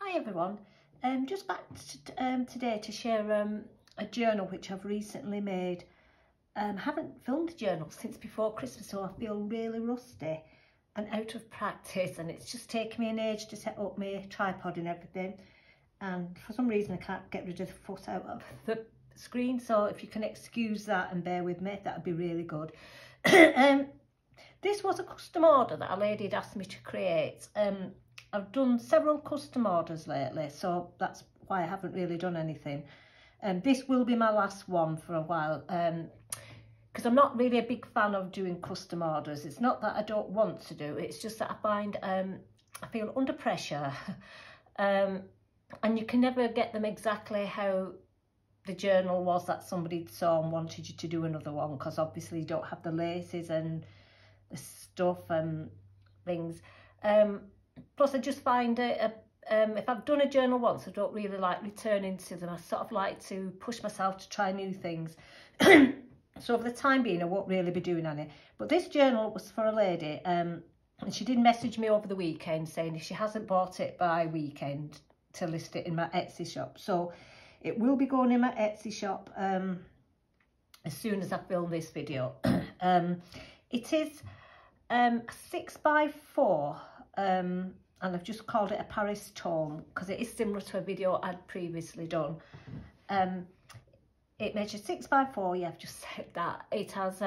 Hi everyone, just back today to share a journal which I've recently made. I haven't filmed a journal since before Christmas, so I feel really rusty and out of practice, and it's just taken me an age to set up my tripod and everything, and for some reason I can't get rid of the foot out of the screen, so if you can excuse that and bear with me, that would be really good. This was a custom order that a lady had asked me to create. I've done several custom orders lately, so that's why I haven't really done anything. This will be my last one for a while, because I'm not really a big fan of doing custom orders. It's not that I don't want to do, it's just that I find I feel under pressure, and you can never get them exactly how the journal was that somebody saw and wanted you to do another one, because obviously you don't have the laces and the stuff and things. Plus I just find it, if I've done a journal once, I don't really like returning to them. I sort of like to push myself to try new things. So for the time being, I won't really be doing any. But this journal was for a lady, and she did message me over the weekend saying if she hasn't bought it by weekend to list it in my Etsy shop. So it will be going in my Etsy shop as soon as I film this video. It is a 6x4, and I've just called it a Paris Tome because it is similar to a video I'd previously done. It measures 6x4, yeah, I've just said that. It has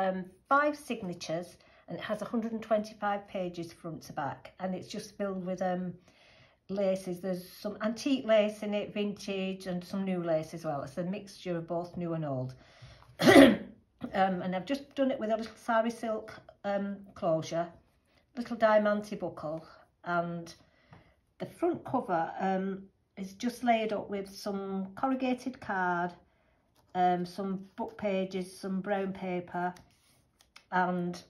5 signatures and it has 125 pages front to back, and it's just filled with laces. There's some antique lace in it, vintage, and some new lace as well. It's a mixture of both new and old. And I've just done it with a little sari silk closure, little diamante buckle, and the front cover is just laid up with some corrugated card, some book pages, some brown paper, and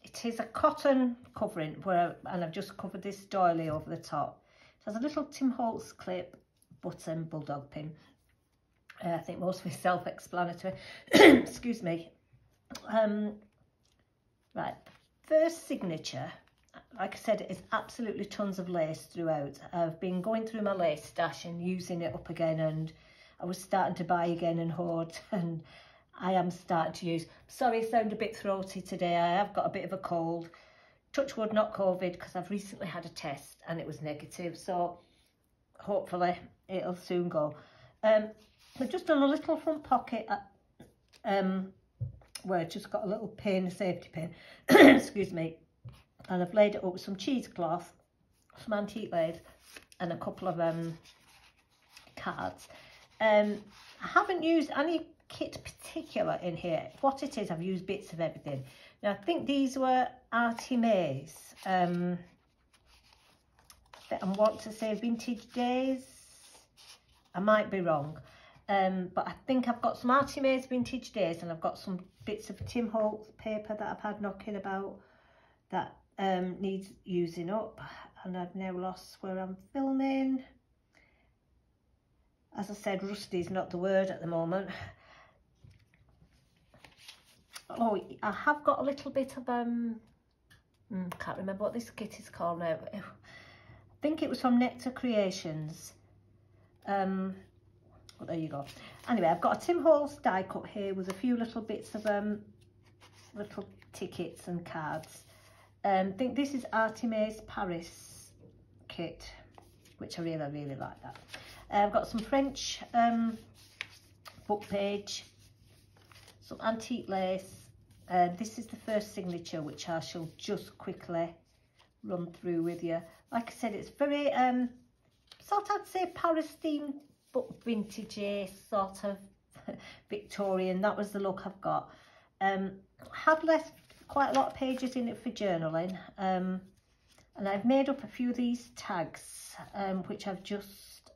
it is a cotton covering and I've just covered this doily over the top. It has a little Tim Holtz clip, button, bulldog pin. I think most of it's self-explanatory. Excuse me. Right, first signature, like I said, is absolutely tons of lace throughout. I've been going through my lace stash and using it up again, and I was starting to buy again and hoard, and I am starting to use. Sorry, I sound a bit throaty today. I have got a bit of a cold. Touch wood, not COVID, because I've recently had a test and it was negative, so hopefully it'll soon go. I've just done a little front pocket where I've just got a little pin, a safety pin, excuse me, and I've laid it up with some cheesecloth, some antique lace, and a couple of cards. I haven't used any kit particular in here. What it is, I've used bits of everything. Now I think these were Artemis, I want to say vintage days. I might be wrong. But I think I've got some Artemis vintage days, and I've got some bits of Tim Holtz paper that I've had knocking about that needs using up, and I've now lost where I'm filming. As I said, rusty is not the word at the moment. Oh, I have got a little bit of can't remember what this kit is called now. I think it was from Nectar Creations. Well, there you go. Anyway, I've got a Tim Holtz die cut here with a few little bits of little tickets and cards. I think this is Artemis Paris kit, which I really like that. I've got some French book page, some antique lace. This is the first signature, which I shall just quickly run through with you. Like I said, it's very sort of, I'd say, Paris themed, but vintagey, sort of Victorian. That was the look I've got. Have left quite a lot of pages in it for journaling, and I've made up a few of these tags, which I've just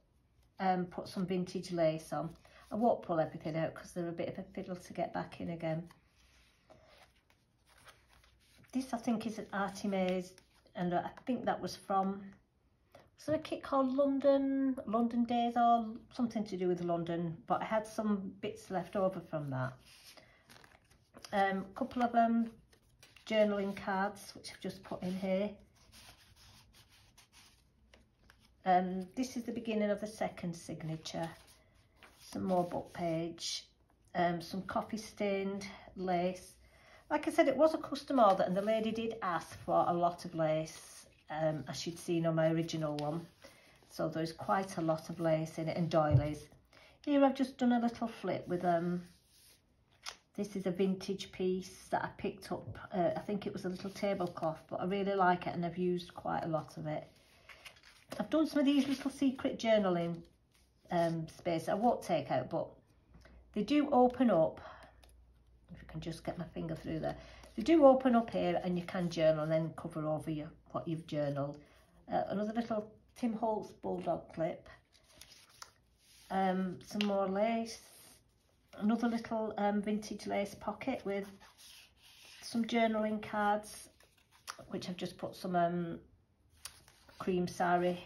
put some vintage lace on. I won't pull everything out because they're a bit of a fiddle to get back in again. This I think is an Artemis, and I think that was from, was there a kit called London Days or something to do with London, but I had some bits left over from that. A couple of journaling cards, which I've just put in here. This is the beginning of the second signature. Some more book page, some coffee stained lace. Like I said, it was a custom order and the lady did ask for a lot of lace, as she'd seen on my original one. So there's quite a lot of lace in it, and doilies. Here I've just done a little flip with, this is a vintage piece that I picked up. I think it was a little tablecloth, but I really like it and I've used quite a lot of it. I've done some of these little secret journaling space I won't take out, but they do open up. If you can just get my finger through there, they do open up here and you can journal and then cover over what you've journaled. Another little Tim Holtz bulldog clip, some more lace, another little vintage lace pocket with some journaling cards, which I've just put some cream sari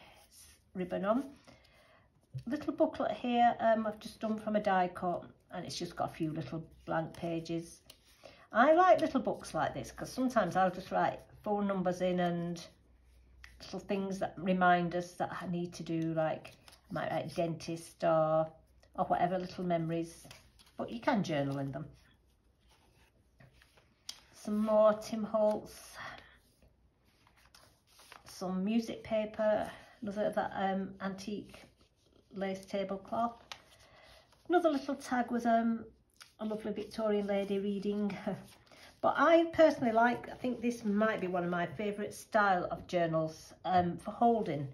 ribbon on. Little booklet here, I've just done from a die cut, and it's just got a few little blank pages. I like little books like this because sometimes I'll just write phone numbers in and little things that remind us that I need to do, like I might write dentist or whatever, little memories, but you can journal in them. Some more Tim Holtz, some music paper, another of that antique lace tablecloth, another little tag with a lovely Victorian lady reading. But I personally like, I think this might be one of my favourite style of journals for holding.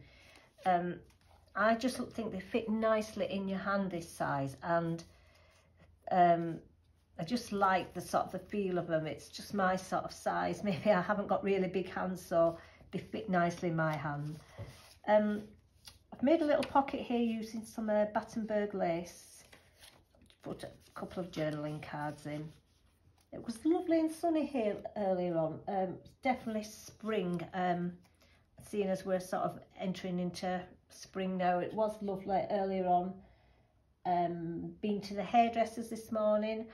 I just think they fit nicely in your hand this size, and I just like the sort of the feel of them. It's just my sort of size. Maybe I haven't got really big hands, so they fit nicely in my hand. I've made a little pocket here using some Battenberg lace. Put a couple of journaling cards in. It was lovely and sunny here earlier on. It's definitely spring, seeing as we're sort of entering into spring now. It was lovely earlier on. Been to the hairdressers this morning,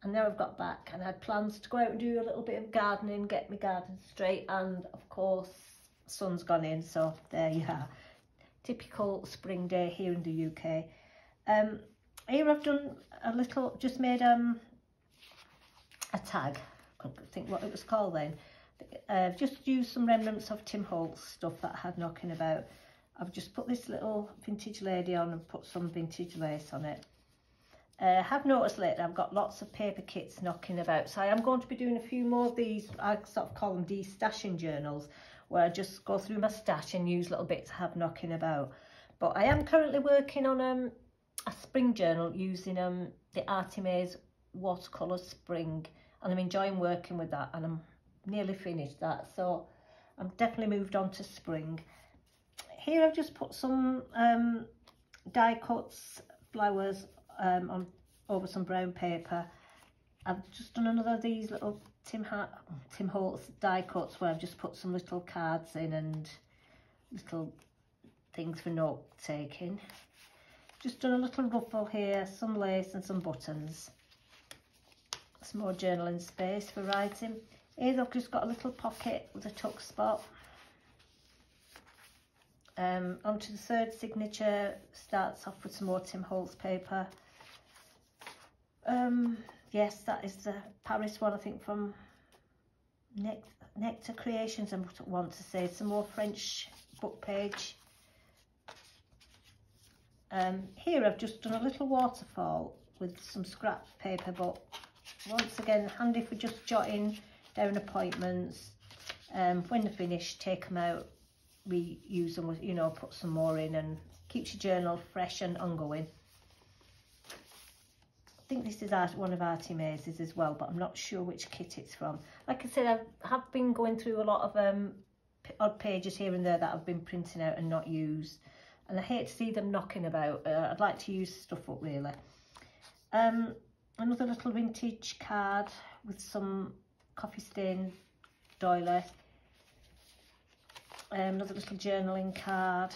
and now I've got back and I had plans to go out and do a little bit of gardening, get my garden straight, and of course sun's gone in, so there you are. Typical spring day here in the UK. Here I've done a little, just made a tag, I couldn't think what it was called then. Just used some remnants of Tim Holtz stuff that I had knocking about. I've just put this little vintage lady on and put some vintage lace on it. I have noticed lately I've got lots of paper kits knocking about, so I am going to be doing a few more of these. I sort of call them de-stashing journals, where I just go through my stash and use little bits I have knocking about. But I am currently working on a spring journal using the Artimaze watercolour spring, and I'm enjoying working with that, and I'm nearly finished that, so I'm definitely moved on to spring. Here I've just put some die cuts, flowers on over some brown paper. I've just done another of these little Tim Holtz die cuts where I've just put some little cards in and little things for note taking. Just done a little ruffle here, some lace and some buttons. Some more journaling space for writing. Here I've just got a little pocket with a tuck spot. Onto the third signature, starts off with some more Tim Holtz paper. Yes, that is the Paris one, I think, from Nectar Creations. I want to say some more French book page. Here I've just done a little waterfall with some scrap paper, but once again handy for just jotting down appointments. When they're finished, take them out, reuse them, with, you know, put some more in, and keeps your journal fresh and ongoing. I think this is one of Artimaze's as well, but I'm not sure which kit it's from. Like I said, I have been going through a lot of odd pages here and there that I've been printing out and not used, and I hate to see them knocking about. I'd like to use stuff up really. Another little vintage card with some coffee stain doily. Another little journaling card.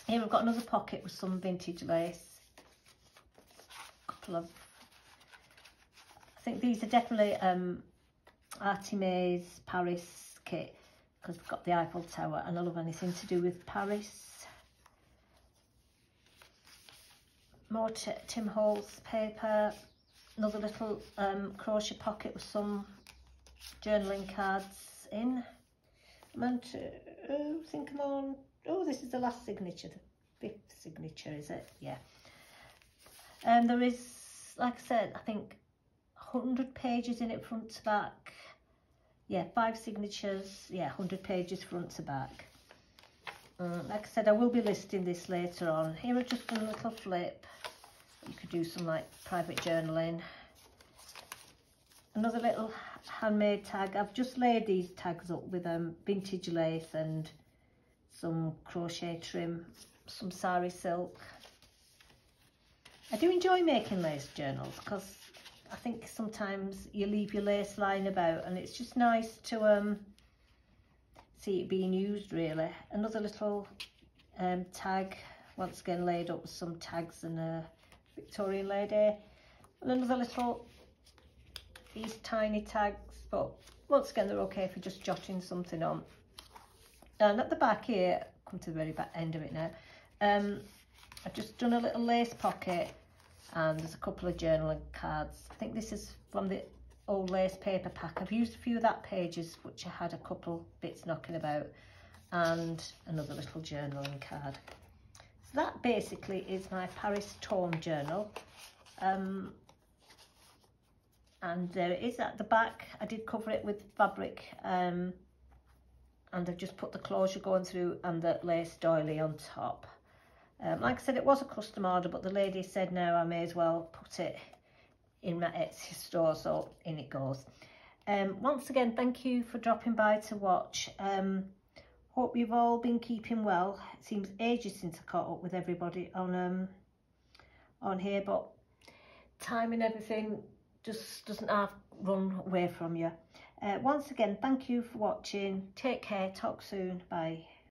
Here we've got another pocket with some vintage lace. Couple of, I think these are definitely Artimaze Paris kit. because I've got the Eiffel Tower and I love anything to do with Paris. More Tim Holtz paper, another little crochet pocket with some journaling cards in. I'm on to, I think I'm on, oh, this is the last signature, the 5th signature, is it? Yeah. There is, like I said, I think 100 pages in it front to back. Yeah, 5 signatures, yeah, 100 pages front to back. Like I said, I will be listing this later on. Here I've just done a little flip. You could do some like private journaling. Another little handmade tag. I've just laid these tags up with vintage lace and some crochet trim, some sari silk. I do enjoy making lace journals because I think sometimes you leave your lace lying about and it's just nice to see it being used really. Another little tag, once again laid up with some tags and a Victorian lady. And another little, these tiny tags, but once again they're okay for just jotting something on. And at the back here, come to the very back end of it now, I've just done a little lace pocket and there's a couple of journaling cards. I think this is from the old lace paper pack. I've used a few of that pages which I had a couple bits knocking about, and another little journaling card. So that basically is my Paris Tome journal. And there it is at the back. I did cover it with fabric and I've just put the closure going through and the lace doily on top. Like I said, it was a custom order, but the lady said no, I may as well put it in my Etsy store, so in it goes. Once again, thank you for dropping by to watch. Hope you've all been keeping well. It seems ages since I caught up with everybody on here, but time and everything just doesn't have run away from you. Once again, thank you for watching. Take care, talk soon, bye.